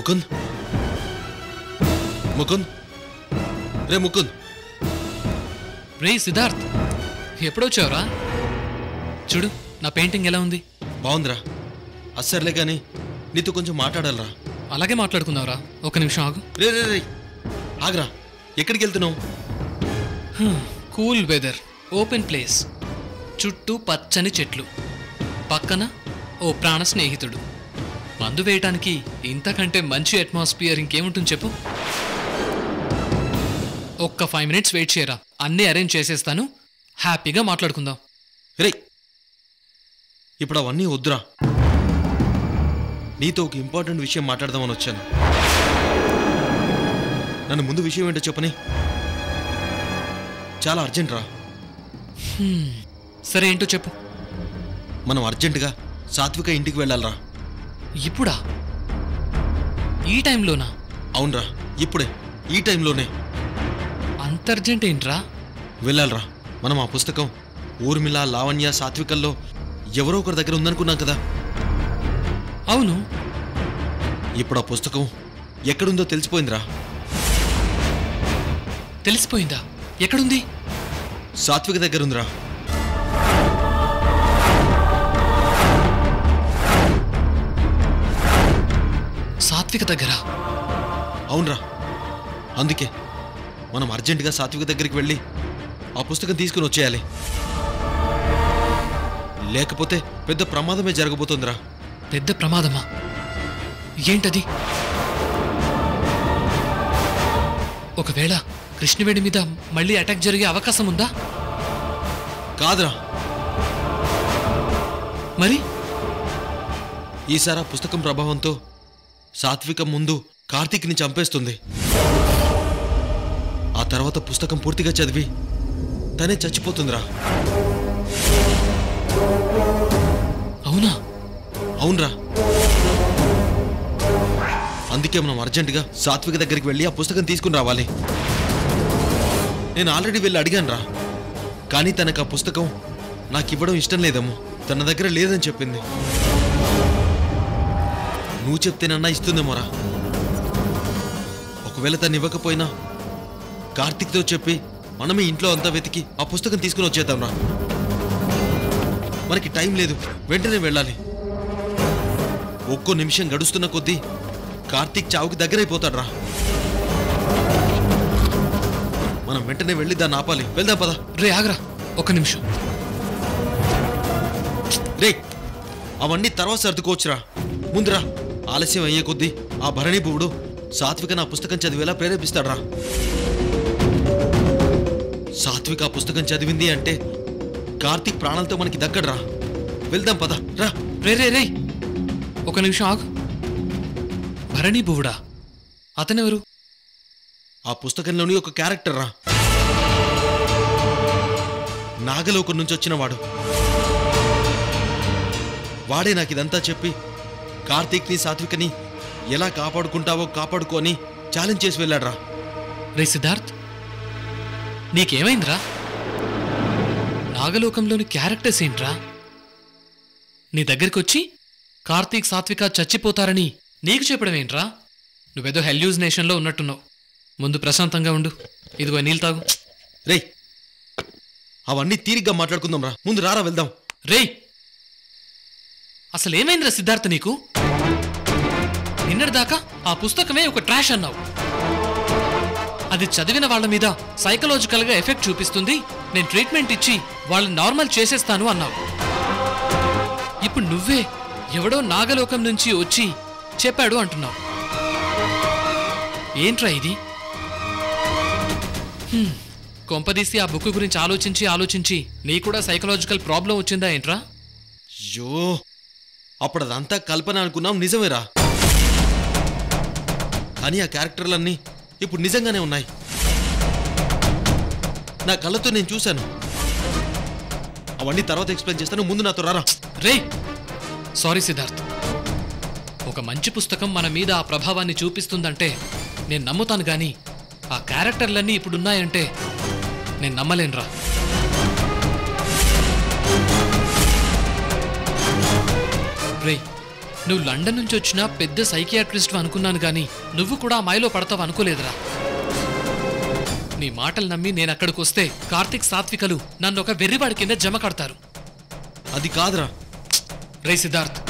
ముకుంద్ ముకుంద్ రే ముకుంద్ రే సిద్ధార్థ్ ఎప్పుడొచ్చావురా? చూడు నా పెయింటింగ్ ఎలా ఉంది. బాగుందిరా. అస్సర్లే కానీ నీతో కొంచెం మాట్లాడాలరా. అలాగే మాట్లాడుకుందావురా. ఒక నిమిషం ఆగు. రే రే రే ఆగరా. ఎక్కడికి వెళ్తున్నావు? కూల్ వెదర్, ఓపెన్ ప్లేస్, చుట్టూ పచ్చని చెట్లు, పక్కన ఓ ప్రాణ స్నేహితుడు. మందు వేయటానికి ఇంతకంటే మంచి అట్మాస్ఫియర్ ఇంకేముంటుంది చెప్పు. ఒక్క 5 minutes వెయిట్ చేయరా, అన్నీ అరేంజ్ చేసేస్తాను. హ్యాపీగా మాట్లాడుకుందాం. రే ఇప్పుడు అవన్నీ వద్దురా. నీతో ఒక ఇంపార్టెంట్ విషయం మాట్లాడదామని వచ్చాను. నన్ను ముందు విషయం ఏంటో చెప్పని. చాలా అర్జెంట్ రా. సరే ఏంటో చెప్పు. మనం అర్జెంటుగా సాత్విక ఇంటికి వెళ్ళాలరా. ఇప్పుడా? ఈ టైంలోనా? అవునరా, ఇప్పుడే, ఈ టైంలోనే అంత అర్జెంట్ ఏంట్రా? వెళ్ళాలరా. మనం ఆ పుస్తకం ఊర్మిళ, లావణ్య, సాత్వికల్లో ఎవరో ఒకరి దగ్గర ఉందనుకున్నాం కదా. అవును. ఇప్పుడు ఆ పుస్తకం ఎక్కడుందో తెలిసిపోయిందిరా. తెలిసిపోయిందా? ఎక్కడుంది? సాత్విక దగ్గర ఉందిరా. సాత్విక దగ్గర? అవునరా. అందుకే మనం అర్జెంటుగా సాత్విక దగ్గరికి వెళ్ళి ఆ పుస్తకం తీసుకుని వచ్చేయాలి. లేకపోతే పెద్ద ప్రమాదమే జరగబోతుందిరా. పెద్ద ప్రమాదమా? ఏంటది? ఒకవేళ కృష్ణవేణి మీద మళ్ళీ అటాక్ జరిగే అవకాశం ఉందా? కాదురా. మరి ఈసారి ఆ పుస్తకం ప్రభావంతో సాత్విక ముందు కార్తీక్ని చంపేస్తుంది. ఆ తర్వాత పుస్తకం పూర్తిగా చదివి తనే చచ్చిపోతుందిరా. అవునా? అవునరా. అందుకే మనం అర్జెంటుగా సాత్విక దగ్గరికి వెళ్ళి ఆ పుస్తకం తీసుకుని రావాలి. నేను ఆల్రెడీ వెళ్ళి అడిగాను రా. కానీ తనకు ఆ పుస్తకం నాకు ఇవ్వడం ఇష్టం లేదేమో, తన దగ్గర లేదని చెప్పింది. నువ్వు చెప్తేనన్నా ఇస్తుందేమోరా. ఒకవేళ తను ఇవ్వకపోయినా కార్తీక్తో చెప్పి మనమే ఇంట్లో అంతా వెతికి ఆ పుస్తకం తీసుకుని వచ్చేద్దాం రా. మనకి టైం లేదు, వెంటనే వెళ్ళాలి. ఒక్కో నిమిషం గడుస్తున్న కొద్దీ కార్తీక్ చావుకి దగ్గరైపోతాడు రా. మనం వెంటనే వెళ్ళి దాన్ని ఆపాలి. వెళ్దాం పద. రే ఆగరా, ఒక నిమిషం. రే అవన్నీ తర్వాత సర్దుకోవచ్చురా. ముందురా. ఆలస్యం అయ్యే కొద్దీ ఆ భరణీ పువ్వుడు సాత్విక నా పుస్తకం చదివేలా ప్రేరేపిస్తాడ్రా. సాత్విక ఆ పుస్తకం చదివింది అంటే కార్తీక్ ప్రాణాలతో మనకి దక్కడ్రా. వెళ్దాం పద రా. రే రే రే ఒక నిమిషం ఆగు. భరణీ బువుడా? అతనెవరు? ఆ పుస్తకంలోని ఒక క్యారెక్టర్ రా. నాగలోకం నుంచి వచ్చిన వాడు. వాడే నాకు ఇదంతా చెప్పి కార్తీక్ని సాత్వికని ఎలా కాపాడుకుంటావో కాపాడుకొని ఛాలెంజ్ చేసి వెళ్ళాడ్రా. రే సిద్ధార్థ్, నీకేమైందిరా? నాగలోకంలోని క్యారెక్టర్స్ ఏంట్రా? నీ దగ్గరికి కార్తీక్ సాత్విక చచ్చిపోతారని నీకు చెప్పడం ఏంట్రా? నువ్వేదో హెల్యూజినేషన్లో ఉన్నట్టున్నావు. ముందు ప్రశాంతంగా ఉండు. ఇదిగో నీళ్ళు తాగు. రే అవన్నీ తీరిగ్గా మాట్లాడుకుందాం రా. ముందు రారా వెళ్దాం. రే అసలేమైందిరా సిద్ధార్థ నీకు? నిన్నటిదాకా ఆ పుస్తకమే ఒక ట్రాష్ అన్నావు. అది చదివిన వాళ్ళ మీద సైకలాజికల్గా ఎఫెక్ట్ చూపిస్తుంది, నేను ట్రీట్మెంట్ ఇచ్చి వాళ్ళని నార్మల్ చేసేస్తాను అన్నావు. ఇప్పుడు నువ్వే ఎవడో నాగలోకం నుంచి వచ్చి చెప్పాడు అంటున్నావు. ఏంట్రా ఇది? కొంపదీసి ఆ బుక్ గురించి ఆలోచించి నీ కూడా సైకలాజికల్ ప్రాబ్లం వచ్చిందా ఏంట్రా? అయ్యో, అప్పుడు అదంతా కల్పన అనుకున్నాం, నిజమేరా. కానీ ఆ క్యారెక్టర్లన్నీ ఇప్పుడు నిజంగానే ఉన్నాయి. నా కళ్ళతో నేను చూశాను. అవన్నీ తర్వాత ఎక్స్ప్లెయిన్ చేస్తాను. ముందు నాతో రారా. రే సారీ సిద్ధార్థ్, ఒక మంచి పుస్తకం మన మీద ఆ ప్రభావాన్ని చూపిస్తుందంటే నేను నమ్ముతాను, కానీ ఆ క్యారెక్టర్లన్నీ ఇప్పుడున్నాయంటే నేను నమ్మలేనురా. రే నువ్వు లండన్ నుంచి వచ్చిన పెద్ద సైకియాట్రిస్ట్ అనుకున్నాను గాని నువ్వు కూడా మాయలో పడతావు అనుకోలేదురా. నీ మాటలు నమ్మి నేను అక్కడికి వస్తే కార్తిక్ సాత్వికలు నన్ను ఒక వెర్రివాడి కింద జమ కడతారు. అది కాదురా. రే సిద్ధార్థ్,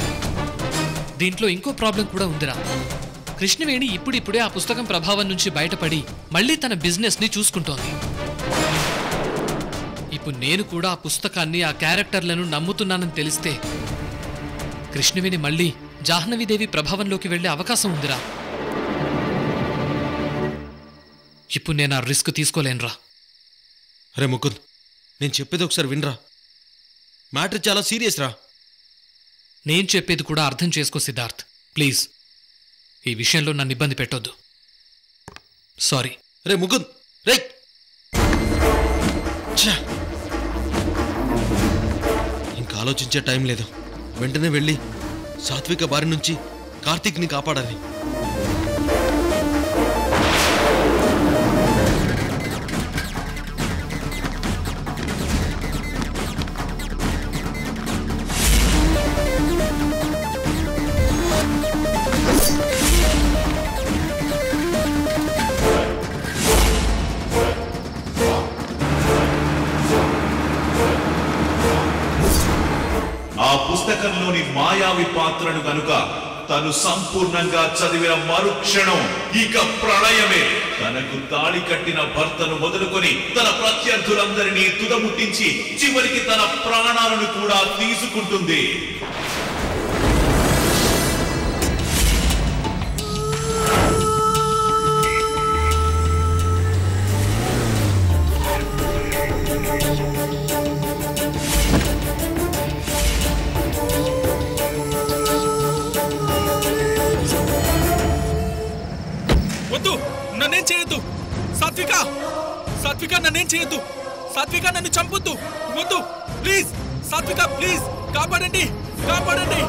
దీంట్లో ఇంకో ప్రాబ్లం కూడా ఉందిరా. కృష్ణవేణి ఇప్పుడిప్పుడే ఆ పుస్తకం ప్రభావం నుంచి బయటపడి మళ్ళీ తన బిజినెస్ ని చూసుకుంటోంది. ఇప్పుడు నేను కూడా ఆ పుస్తకాన్ని ఆ క్యారెక్టర్లను నమ్ముతున్నానని తెలిస్తే కృష్ణవేణి మళ్ళీ జాహ్నవీదేవి ప్రభావంలోకి వెళ్లే అవకాశం ఉందిరా. ఇప్పుడు నేను ఆ రిస్క్ తీసుకోలేనురా. అరే ముకుంద్, నేను చెప్పేది ఒకసారి వినరా. మ్యాటర్ చాలా సీరియస్ రా. నేను చెప్పేది కూడా అర్థం చేసుకో సిద్ధార్థ్, ప్లీజ్. ఈ విషయంలో నన్ను ఇబ్బంది పెట్టొద్దు. సారీ. రే ముకుంద్, రే ఇంకా ఆలోచించే టైం లేదు. వెంటనే వెళ్ళి సాత్విక బారి నుంచి కార్తీక్ని కాపాడాలి. ఆ పుస్తకంలోని మాయావి పాత్రను గనుక తను సంపూర్ణంగా చదివిన మరుక్షణం ఇక ప్రళయమే. తనకు తాళి కట్టిన భర్తను మొదలుకొని తన ప్రత్యర్థులందరినీ తుదముట్టించి చివరికి తన ప్రాణాలను కూడా తీసుకుంటుంది. వద్దు, నన్నేం చేయొద్దు. సాత్విక, సాత్విక నన్నేం చేయొద్దు. సాత్విక నన్ను చంపొద్దు. వద్దు ప్లీజ్. సాత్విక ప్లీజ్, కాపాడండి, కాపాడండి.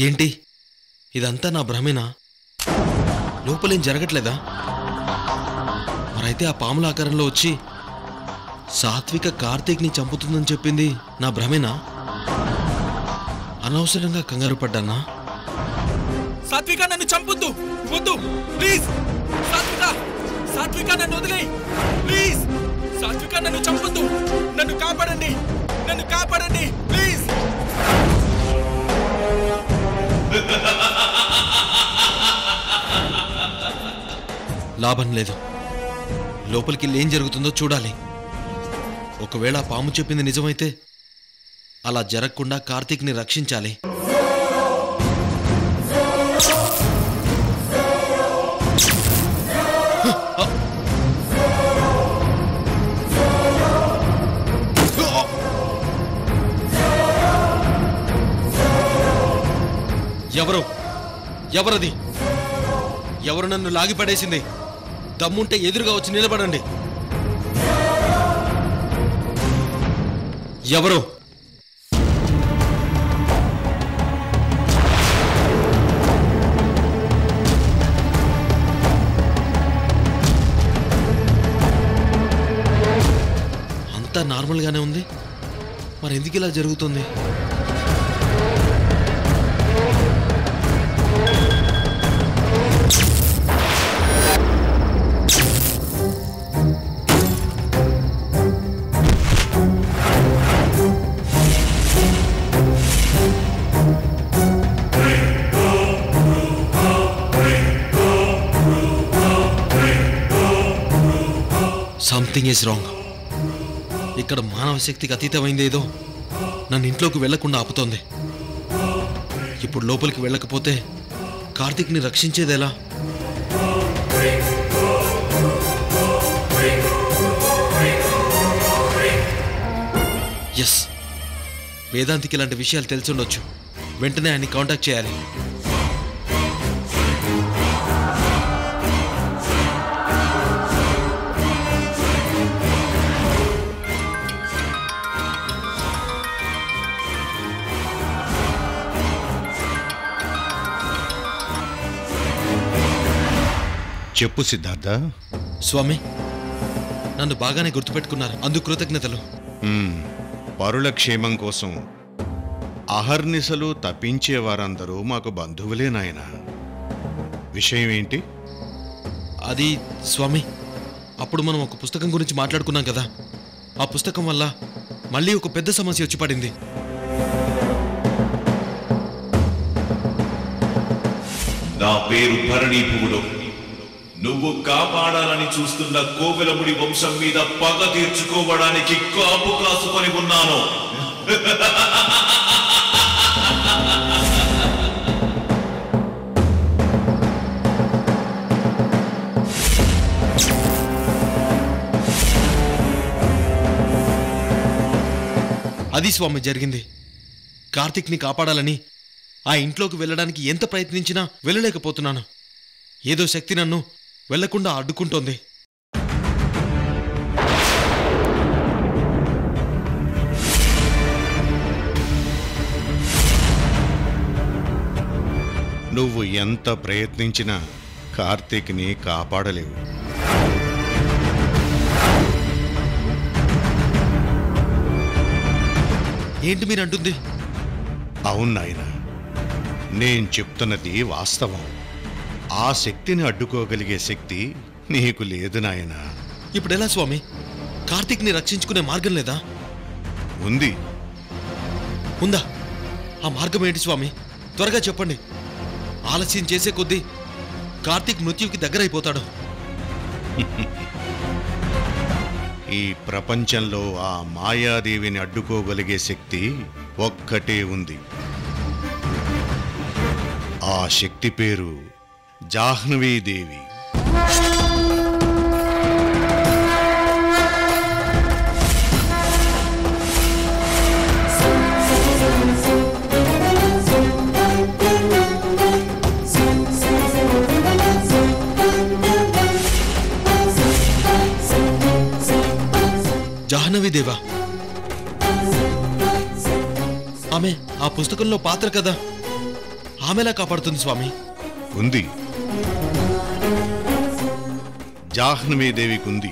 ఏంటి ఇదంతా నా భ్రమేనా? లోపలేం జరగట్లేదా? మరైతే ఆ పాముల ఆకారంలో వచ్చి సాత్విక కార్తీక్ని చంపుతుందని చెప్పింది నా భ్రమేనా? అనవసరంగా కంగారు పడ్డానా? సాత్విక నన్ను చంపొద్దు. వద్దు ప్లీజ్. సాత్విక, సాత్విక నన్ను వదిలేయ్ ప్లీజ్. సాత్విక నన్ను చంపొద్దు. నన్ను కాపాడండి, నన్ను కాపాడండి ప్లీజ్. లాభం లేదు. లోపలికి ఏం జరుగుతుందో చూడాలి. ఒకవేళ ఆ పాము చెప్పింది నిజమైతే అలా జరగకుండా కార్తీక్ని రక్షించాలి. ఎవరు? ఎవరది? ఎవరు నన్ను లాగిపడేసింది? దమ్ముంటే ఎదురుగా వచ్చి నిలబడండి. ఎవరు? అంతా నార్మల్గానే ఉంది, మరి ఎందుకు ఇలా జరుగుతుంది? Something is wrong. ఇక్కడ మానవ శక్తికి అతీతమైంది ఏదో నన్ను ఇంట్లోకి వెళ్లకుండా ఆపుతోంది. ఇప్పుడు లోపలికి వెళ్ళకపోతే కార్తీక్ని రక్షించేదేలా? ఎస్, వేదాంతికి ఇలాంటి విషయాలు తెలిసి వెంటనే ఆయన్ని కాంటాక్ట్ చేయాలి. చెప్పు సిద్ధార్థ. స్వామి, నన్ను బాగానే గుర్తుపెట్టుకున్నారు, అందుకు కృతజ్ఞతలు. పరుల క్షేమం కోసం అహర్నిశలు తప్పించే వారందరూ మాకు బంధువులే నాయనా. విషయం ఏంటి? అది స్వామి, అప్పుడు మనం ఒక పుస్తకం గురించి మాట్లాడుకున్నాం కదా, ఆ పుస్తకం వల్ల మళ్ళీ ఒక పెద్ద సమస్య వచ్చి పడింది. నా పేరు భరణీపువుడు. నువ్వు కాపాడాలని చూస్తున్న కోవెలముడి వంశం మీద పగ తీర్చుకోవడానికి కాపు కాసుకొని ఉన్నాను. అది స్వామి జరిగింది. కార్తీక్ని కాపాడాలని ఆ ఇంట్లోకి వెళ్ళడానికి ఎంత ప్రయత్నించినా వెళ్ళలేకపోతున్నాను. ఏదో శక్తి నన్ను వెళ్లకుండా అడ్డుకుంటోంది. నువ్వు ఎంత ప్రయత్నించినా కార్తీక్ని కాపాడలేవు. ఏంటి మీరంటుంది? అవును నాయనా, నేను చెప్తున్నది వాస్తవం. ఆ శక్తిని అడ్డుకోగలిగే శక్తి నీకు లేదు నాయనా. ఇప్పుడెలా స్వామి? కార్తీక్ని రక్షించుకునే మార్గం లేదా? ఉంది. ఉందా? ఆ మార్గం ఏంటి స్వామి? త్వరగా చెప్పండి. ఆలస్యం చేసే కొద్దీ కార్తీక్ మృత్యువుకి దగ్గరైపోతాడు. ఈ ప్రపంచంలో ఆ మాయాదేవిని అడ్డుకోగలిగే శక్తి ఒక్కటే ఉంది. ఆ శక్తి పేరు జాహ్నవీదేవి. జాహ్నవీదేవా? ఆమె ఆ పుస్తకంలో పాత్ర కదా, ఆమెలా కాపాడుతుంది స్వామి? ఉంది. జాహ్నవీదేవికుంది.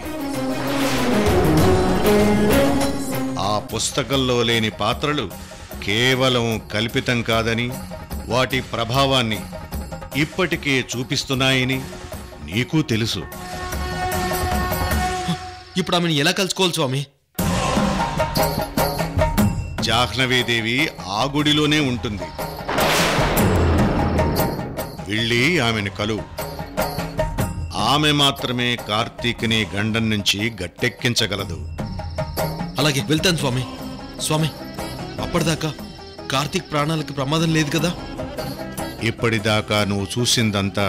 ఆ పుస్తకంలో లేని పాత్రలు కేవలం కల్పితం కాదని, వాటి ప్రభావాన్ని ఇప్పటికే చూపిస్తున్నాయని నీకు తెలుసు. ఇప్పుడు ఆమెను ఎలా కలుసుకోవాలి స్వామి? జాహ్నవీదేవి ఆ గుడిలోనే ఉంటుంది. వెళ్ళి ఆమెను కలువు. ఆమె మాత్రమే కార్తీక్ని గండం నుంచి గట్టెక్కించగలదు. అలాగే వెళ్తాను స్వామి. స్వామి, అప్పటిదాకా కార్తీక్ ప్రాణాలకు ప్రమాదం లేదు కదా? ఇప్పటిదాకా నువ్వు చూసిందంతా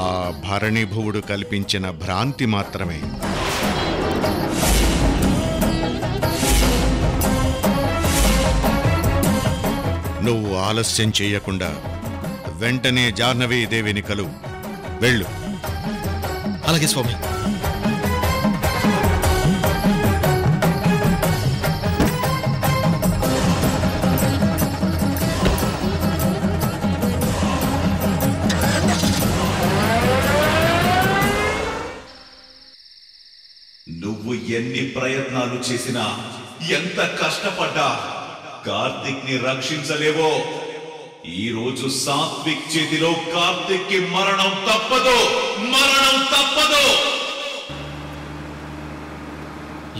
ఆ భరణీభువుడు కల్పించిన భ్రాంతి మాత్రమే. నువ్వు ఆలస్యం చేయకుండా వెంటనే జాహ్నవీదేవిని కలువు. వెళ్ళు. అలాగే స్వామి. నువ్వు ఎన్ని ప్రయత్నాలు చేసినా, ఎంత కష్టపడ్డా కార్తీక్ ని రక్షించలేవో. ఈ రోజు సాత్విక్ చేతిలో కార్తీక్ కి మరణం తప్పదు, మరణం తప్పదు.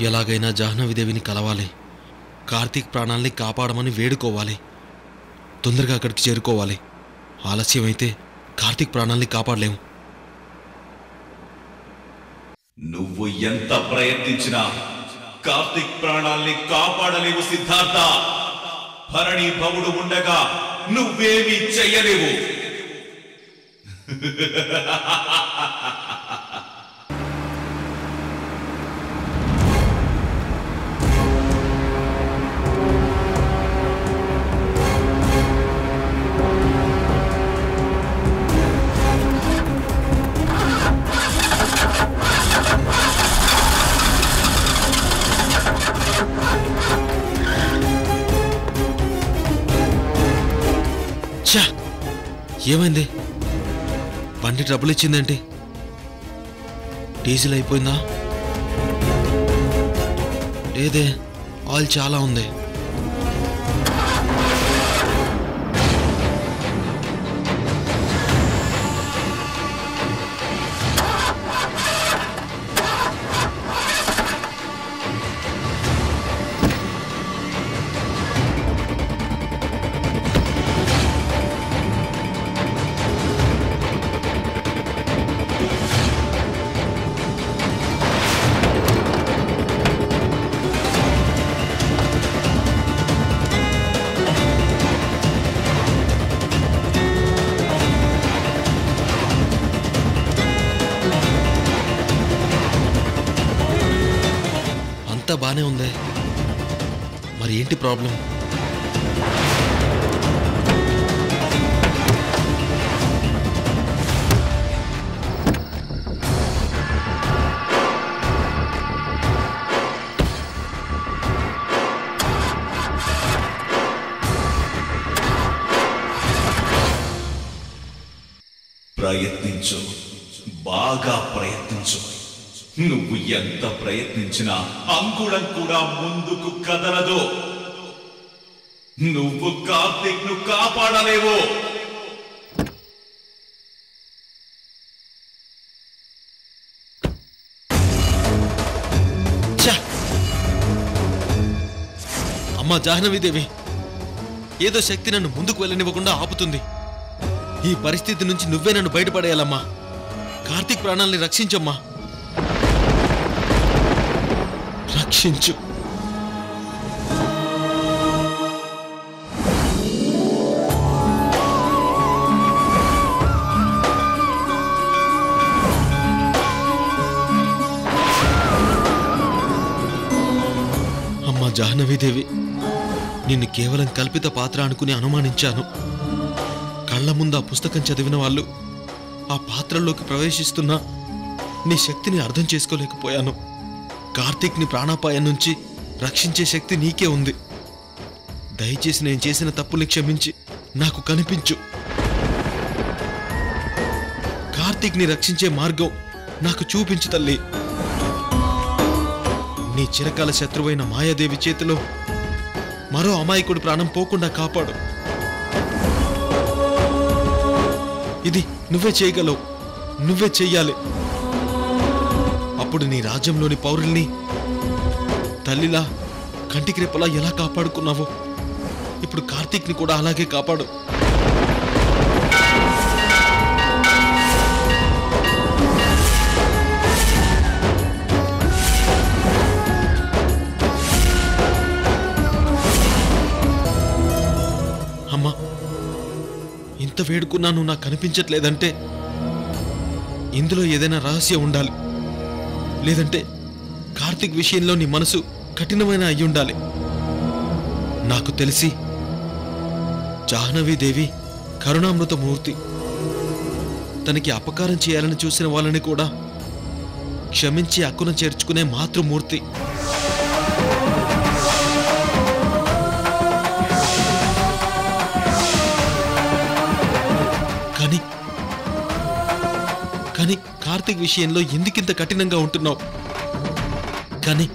ఎలాగైనా జాహ్నవీదేవిని కలవాలి. కార్తీక్ ప్రాణాల్ని కాపాడమని వేడుకోవాలి. తొందరగా అక్కడికి చేరుకోవాలి. ఆలస్యం అయితే కార్తీక్ ప్రాణాల్ని కాపాడలేము. నువ్వు ఎంత ప్రయత్నించినా కార్తీక్ ప్రాణాల్ని కాపాడలేవు సిద్ధార్థ. భరణి భవుడు ఉండగా నువ్వేమీ చెయ్యలేవు. ఏమైంది? బండి ట్రబుల్ ఇచ్చిందేంటి? డీజిల్ అయిపోయిందా? లేదే, ఆయిల్ చాలా ఉంది. బానే ఉంది. మరి ఏంటి ప్రాబ్లం? ప్రయత్నించు, బాగా ప్రయత్నించు. నువ్వు ఎంత ప్రయత్నించినా అంకుళం కూడా ముందుకు కదలదు. నువ్వు కార్తీక్ ను కాపాడలేవు. అమ్మా జాహ్నవీదేవి, ఏదో శక్తి నన్ను ముందుకు వెళ్ళనివ్వకుండా ఆపుతుంది. ఈ పరిస్థితి నుంచి నువ్వే నన్ను బయటపడేయాలమ్మా. కార్తీక్ ప్రాణాల్ని రక్షించమ్మా, రక్షించు. అమ్మా జాహ్నవీదేవి, నిన్ను కేవలం కల్పిత పాత్ర అనుకుని అనుమానించాను. కళ్ల ముందు ఆ పుస్తకం చదివిన వాళ్ళు ఆ పాత్రలోకి ప్రవేశిస్తున్నా నీ శక్తిని అర్థం చేసుకోలేకపోయాను. కార్తీక్ని ప్రాణాపాయం నుంచి రక్షించే శక్తి నీకే ఉంది. దయచేసి నేను చేసిన తప్పుల్ని క్షమించి నాకు కనిపించు. కార్తీక్ని రక్షించే మార్గం నాకు చూపించు తల్లి. నీ చిరకాల శత్రువైన మాయాదేవి చేతిలో మరో అమాయకుడి ప్రాణం పోకుండా కాపాడు. ఇది నువ్వే చేయగలవు, నువ్వే చెయ్యాలి. అప్పుడు నీ రాజ్యంలోని పౌరుల్ని తల్లిలా కంటికి రెప్పలా ఎలా కాపాడుకున్నావో ఇప్పుడు కార్తీక్ని కూడా అలాగే కాపాడు. అమ్మా, ఇంత వేడుకున్నా నువ్వు నాకు కనిపించట్లేదంటే ఇందులో ఏదైనా రహస్యం ఉండాలి. లేదంటే కార్తీక్ విషయంలో నీ మనసు కఠినమైన అయ్యుండాలి. నాకు తెలిసి జాహ్నవీదేవి కరుణామృతమూర్తి. తనకి అపకారం చేయాలని చూసిన వాళ్ళని కూడా క్షమించి హక్కున చేర్చుకునే మాతృమూర్తి. కానీ కార్తీక్ విషయంలో ఎందుకింత కఠినంగా ఉంటున్నావు? కానీ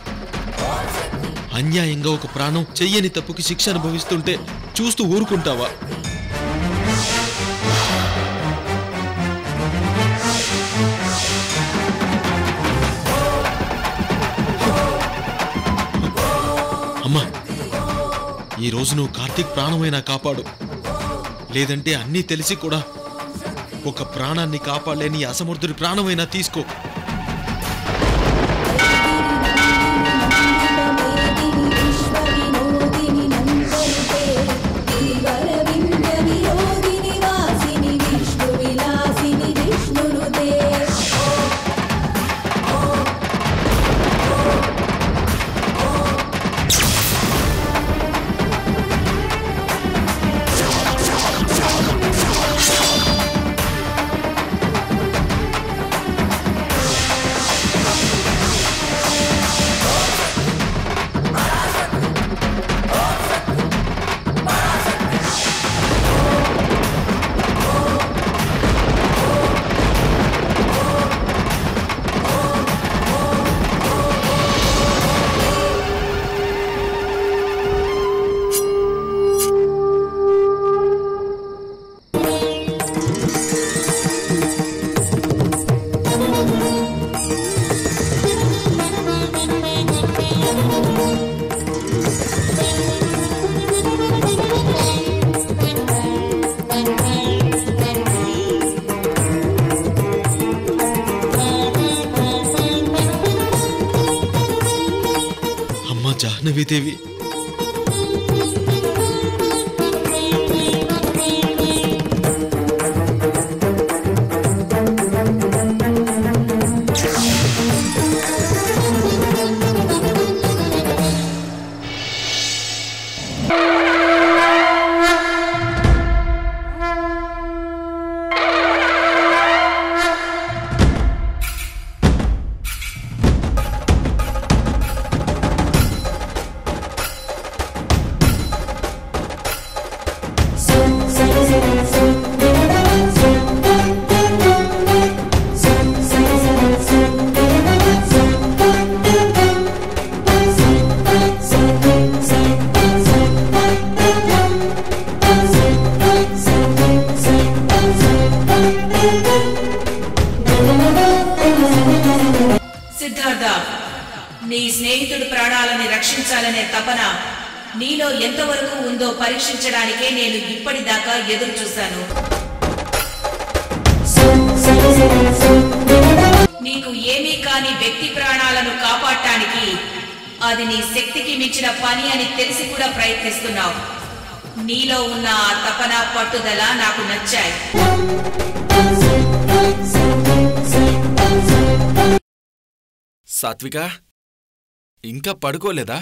అన్యాయంగా ఒక ప్రాణం చెయ్యని తప్పుకి శిక్ష అనుభవిస్తుంటే చూస్తూ ఊరుకుంటావా? అమ్మా, ఈరోజు నువ్వు కార్తీక్ ప్రాణమైనా కాపాడు. లేదంటే అన్నీ తెలిసి కూడా ఒక ప్రాణాన్ని కాపాడలేని అసమర్థుడి ప్రాణమైనా తీసుకో. జాహ్నవీదేవి. సిద్ధార్థ, నీ స్నేహితుడి ప్రాణాలని రక్షించాలనే తపన నీలో ఎంతవరకు ఉందో పరీక్షించడానికే నేను ఇప్పటిదాకా ఎదురు చూశాను. నీకు ఏమీ కాని వ్యక్తి ప్రాణాలను కాపాడటానికి అది నీ శక్తికి మించిన పని అని తెలిసి కూడా ప్రయత్నిస్తున్నావు. నీలో ఉన్న ఆ తపన, పట్టుదల నాకు నచ్చాయి. సాత్విక, ఇంకా పడుకోలేదా?